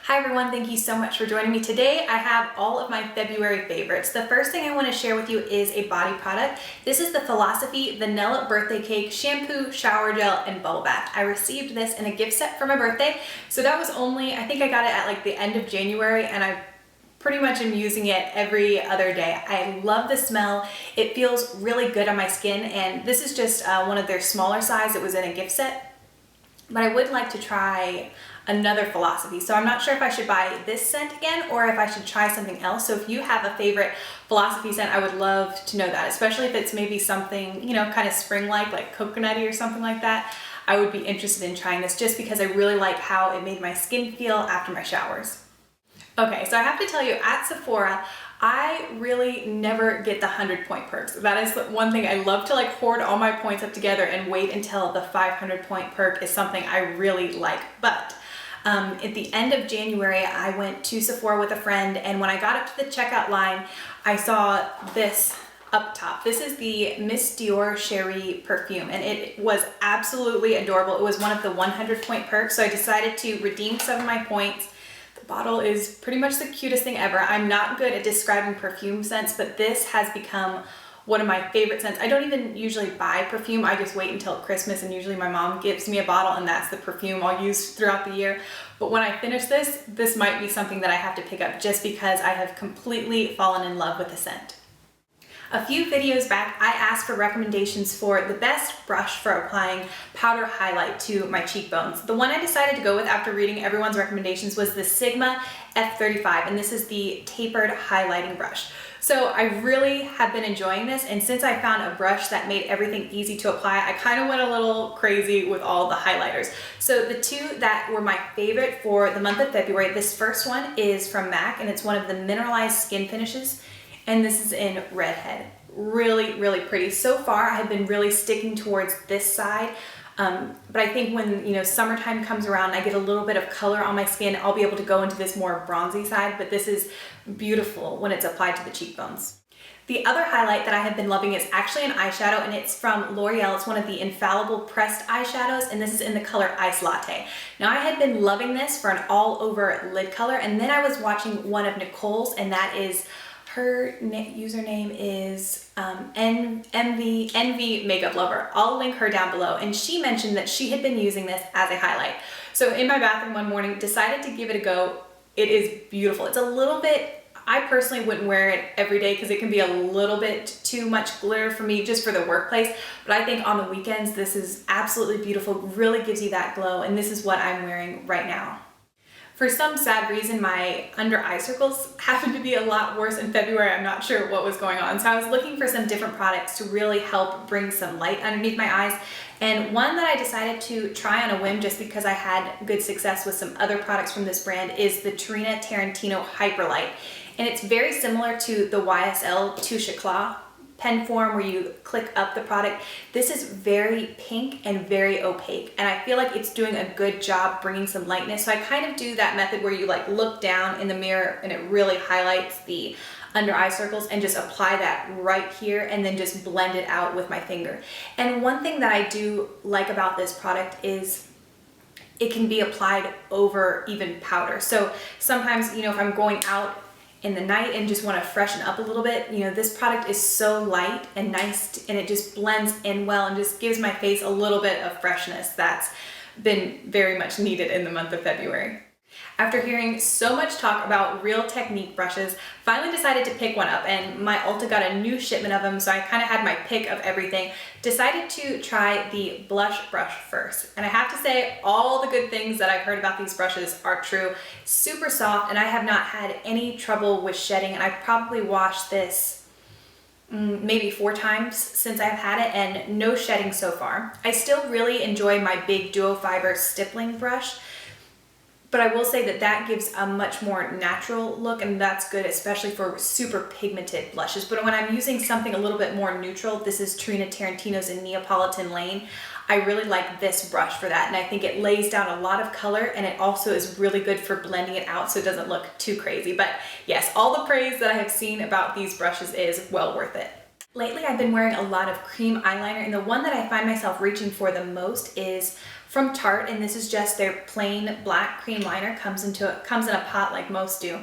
Hi everyone, thank you so much for joining me. Today I have all of my February favorites. The first thing I want to share with you is a body product. This is the Philosophy Vanilla Birthday Cake Shampoo, Shower Gel, and Bubble Bath. I received this in a gift set for my birthday, so that was only, I think I got it at like the end of January, and I pretty much am using it every other day. I love the smell. It feels really good on my skin, and this is just one of their smaller size. It was in a gift set, but I would like to try another Philosophy. So I'm not sure if I should buy this scent again or if I should try something else. So if you have a favorite Philosophy scent, I would love to know that, especially if it's maybe something, you know, kind of spring-like coconutty or something like that. I would be interested in trying this just because I really like how it made my skin feel after my showers. Okay, so I have to tell you, at Sephora, I really never get the 100-point perks. That is one thing. I love to like hoard all my points up together and wait until the 500-point perk is something I really like. But at the end of January, I went to Sephora with a friend, and when I got up to the checkout line, I saw this up top. This is the Miss Dior Cherie perfume, and it was absolutely adorable. It was one of the 100-point perks, so I decided to redeem some of my points. The bottle is pretty much the cutest thing ever. I'm not good at describing perfume scents, but this has become one of my favorite scents. I don't even usually buy perfume. I just wait until Christmas, and usually my mom gives me a bottle and that's the perfume I'll use throughout the year. But when I finish this, this might be something that I have to pick up just because I have completely fallen in love with the scent. A few videos back, I asked for recommendations for the best brush for applying powder highlight to my cheekbones. The one I decided to go with after reading everyone's recommendations was the Sigma F35, and this is the tapered highlighting brush. So I really have been enjoying this, and since I found a brush that made everything easy to apply, I kind of went a little crazy with all the highlighters. So the two that were my favorite for the month of February, this first one is from MAC, and it's one of the mineralized skin finishes, and this is in Redhead. Really, really pretty. So far, I have been really sticking towards this side, but I think when summertime comes around, I get a little bit of color on my skin, I'll be able to go into this more bronzy side, but this is beautiful when it's applied to the cheekbones. The other highlight that I have been loving is actually an eyeshadow, and it's from L'Oreal. It's one of the Infallible pressed eyeshadows, and this is in the color Ice Latte. Now, I had been loving this for an all-over lid color, and then I was watching one of Nicole's, and that is her username is Envy Makeup Lover. I'll link her down below, and she mentioned that she had been using this as a highlight. So in my bathroom one morning, decided to give it a go. It is beautiful. It's a little bit, I personally wouldn't wear it every day because it can be a little bit too much glitter for me just for the workplace, but I think on the weekends this is absolutely beautiful. Really gives you that glow, and this is what I'm wearing right now. For some sad reason, my under eye circles happened to be a lot worse in February. I'm not sure what was going on. So I was looking for some different products to really help bring some light underneath my eyes. And one that I decided to try on a whim just because I had good success with some other products from this brand is the Tarantino Hyperlight. And it's very similar to the YSL Touche Eclat pen form where you click up the product. This is very pink and very opaque, and I feel like it's doing a good job bringing some lightness. So I kind of do that method where you like look down in the mirror and it really highlights the under eye circles, and just apply that right here and then just blend it out with my finger. And one thing that I do like about this product is it can be applied over even powder. So sometimes, if I'm going out in the night and just want to freshen up a little bit, this product is so light and nice, and it just blends in well and just gives my face a little bit of freshness that's been very much needed in the month of February. After hearing so much talk about realTechniques brushes, finally decided to pick one up, and my Ulta got a new shipment of them, so I kind of had my pick of everything. Decided to try the blush brush first, and I have to say all the good things that I've heard about these brushes are true. Super soft, and I have not had any trouble with shedding, and I've probably washed this maybe 4 times since I've had it, and no shedding so far. I still really enjoy my big duo fiber stippling brush, but I will say that that gives a much more natural look, and that's good, especially for super pigmented blushes. But when I'm using something a little bit more neutral, this is Tarantino's in Neapolitan Lane, I really like this brush for that, and I think it lays down a lot of color, and it also is really good for blending it out so it doesn't look too crazy. But yes, all the praise that I have seen about these brushes is well worth it. Lately, I've been wearing a lot of cream eyeliner, and the one that I find myself reaching for the most is from Tarte, and this is just their plain black cream liner. Comes in a pot like most do.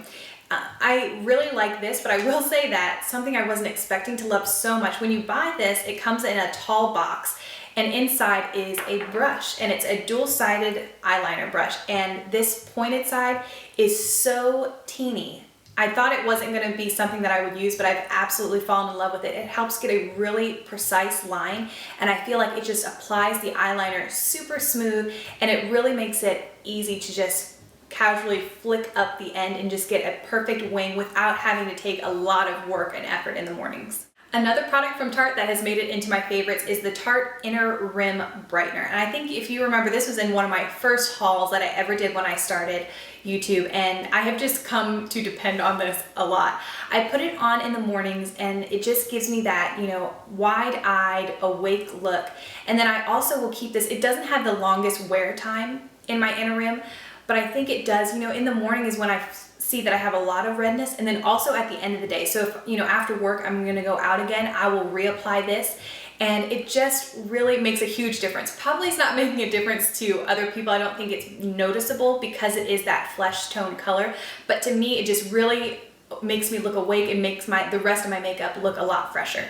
I really like this, but I will say that something I wasn't expecting to love so much. When you buy this, it comes in a tall box, and inside is a brush, and it's a dual-sided eyeliner brush, and this pointed side is so teeny. I thought it wasn't going to be something that I would use, but I've absolutely fallen in love with it. It helps get a really precise line, and I feel like it just applies the eyeliner super smooth, and it really makes it easy to just casually flick up the end and just get a perfect wing without having to take a lot of work and effort in the mornings. Another product from Tarte that has made it into my favorites is the Tarte Inner Rim Brightener. And I think if you remember, this was in one of my first hauls that I ever did when I started YouTube, and I have just come to depend on this a lot. I put it on in the mornings, and it just gives me that, you know, wide-eyed, awake look. And then I also will keep this, it doesn't have the longest wear time in my inner rim, but I think it does, you know, in the morning is when I see that I have a lot of redness, and then also at the end of the day. So if, you know, after work I'm gonna go out again, I will reapply this, and it just really makes a huge difference. Probably it's not making a difference to other people. I don't think it's noticeable because it is that flesh tone color, but to me it just really makes me look awake and makes the rest of my makeup look a lot fresher.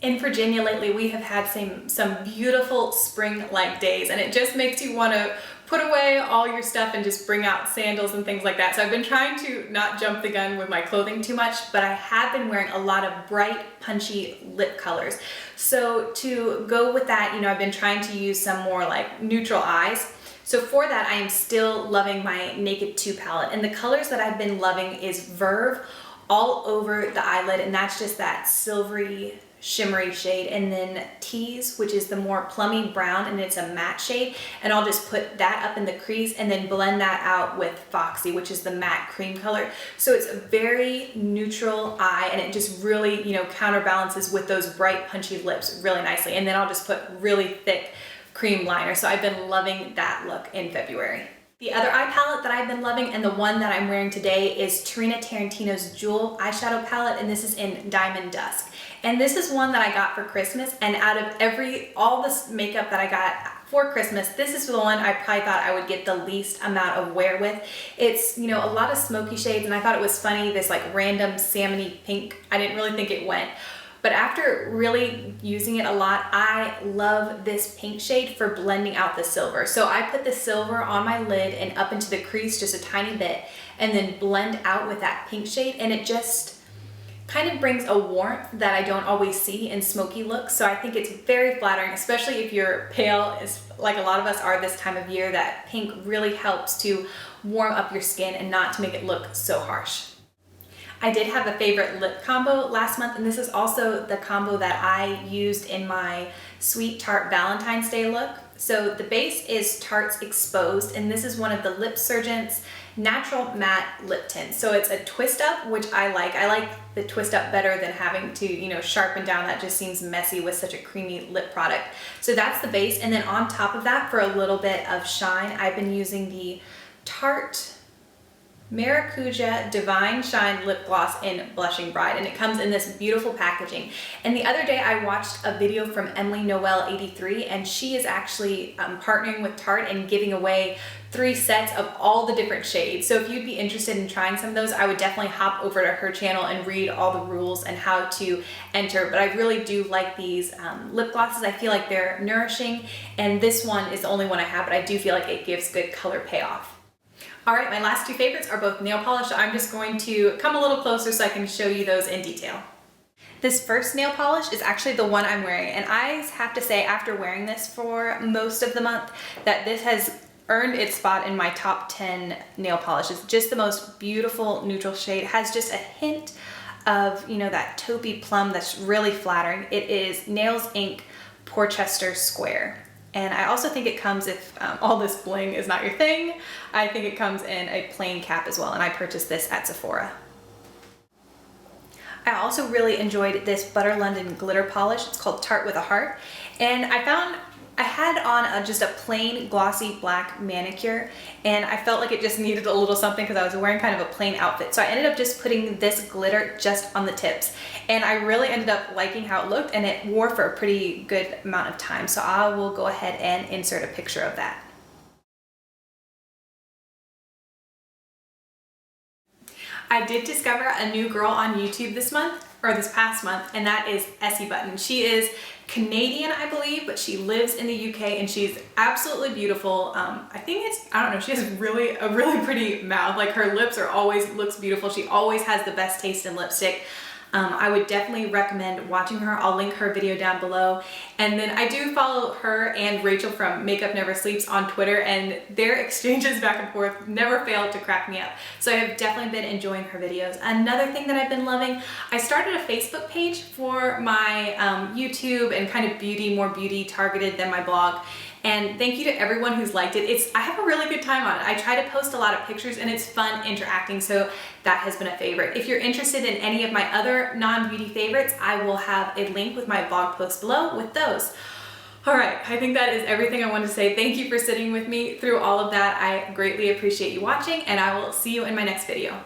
In Virginia lately, we have had some beautiful spring-like days, and it just makes you want to put away all your stuff and just bring out sandals and things like that. So I've been trying to not jump the gun with my clothing too much, but I have been wearing a lot of bright, punchy lip colors. So to go with that, you know, I've been trying to use some more like neutral eyes. So for that, I am still loving my Naked2 palette, and the colors that I've been loving is Verve all over the eyelid, and that's just that silvery, shimmery shade, and then Tease, which is the more plummy brown, and it's a matte shade, and I'll just put that up in the crease and then blend that out with Foxy, which is the matte cream color. So it's a very neutral eye, and it just really, you know, counterbalances with those bright punchy lips really nicely. And then I'll just put really thick cream liner. So I've been loving that look in February. The other eye palette that I've been loving, and the one that I'm wearing today, is Tarantino's Jewel eyeshadow palette, and this is in Diamond Dusk. And this is one that I got for Christmas, and out of all this makeup that I got for Christmas, this is the one I probably thought I would get the least amount of wear with. It's, you know, a lot of smoky shades, and I thought it was funny, this like random salmony pink. I didn't really think it went. But after really using it a lot, I love this pink shade for blending out the silver. So I put the silver on my lid and up into the crease just a tiny bit, and then blend out with that pink shade, and it just kind of brings a warmth that I don't always see in smoky looks. So I think it's very flattering, especially if you're pale, like a lot of us are this time of year. That pink really helps to warm up your skin and not to make it look so harsh. I did have a favorite lip combo last month, and this is also the combo that I used in my Sweet Tart Valentine's Day look. So the base is Tarte's Exposed, and this is one of the LipSurgence Natural Matte Lip Tints. So it's a twist up, which I like. I like the twist up better than having to, you know, sharpen down. That just seems messy with such a creamy lip product. So that's the base, and then on top of that, for a little bit of shine, I've been using the Tarte Maracuja Divine Shine Lip Gloss in Blushing Bride, and it comes in this beautiful packaging. And the other day I watched a video from Emily Noel 83, and she is actually partnering with Tarte and giving away 3 sets of all the different shades. So if you'd be interested in trying some of those, I would definitely hop over to her channel and read all the rules and how to enter. But I really do like these lip glosses. I feel like they're nourishing, and this one is the only one I have, but I do feel like it gives good color payoff. All right, my last 2 favorites are both nail polish, so I'm just going to come a little closer so I can show you those in detail. This first nail polish is actually the one I'm wearing, and I have to say, after wearing this for most of the month, that this has earned its spot in my top 10 nail polishes. Just the most beautiful neutral shade. It has just a hint of, you know, that taupey plum that's really flattering. It is Nails Inc. Porchester Square. And I also think it comes, if all this bling is not your thing, I think it comes in a plain cap as well, and I purchased this at Sephora. I also really enjoyed this Butter London glitter polish. It's called Tart with a Heart, and I found I had on just a plain glossy black manicure, and I felt like it just needed a little something because I was wearing kind of a plain outfit. So I ended up just putting this glitter just on the tips, and I really ended up liking how it looked, and it wore for a pretty good amount of time. So I will go ahead and insert a picture of that. I did discover a new girl on YouTube this month, or this past month, and that is Essie Button. She is Canadian, I believe, but she lives in the UK and she's absolutely beautiful. I think I don't know, she has a really pretty mouth. Like her lips are always, looks beautiful. She always has the best taste in lipstick. I would definitely recommend watching her. I'll link her video down below. And then I do follow her and Rachel from Makeup Never Sleeps on Twitter, and their exchanges back and forth never fail to crack me up. So I have definitely been enjoying her videos. Another thing that I've been loving, I started a Facebook page for my YouTube and kind of more beauty targeted than my blog. And thank you to everyone who's liked it. I have a really good time on it. I try to post a lot of pictures and it's fun interacting, so that has been a favorite. If you're interested in any of my other non-beauty favorites, I will have a link with my blog post below with those. All right, I think that is everything I wanted to say. Thank you for sitting with me through all of that. I greatly appreciate you watching, and I will see you in my next video.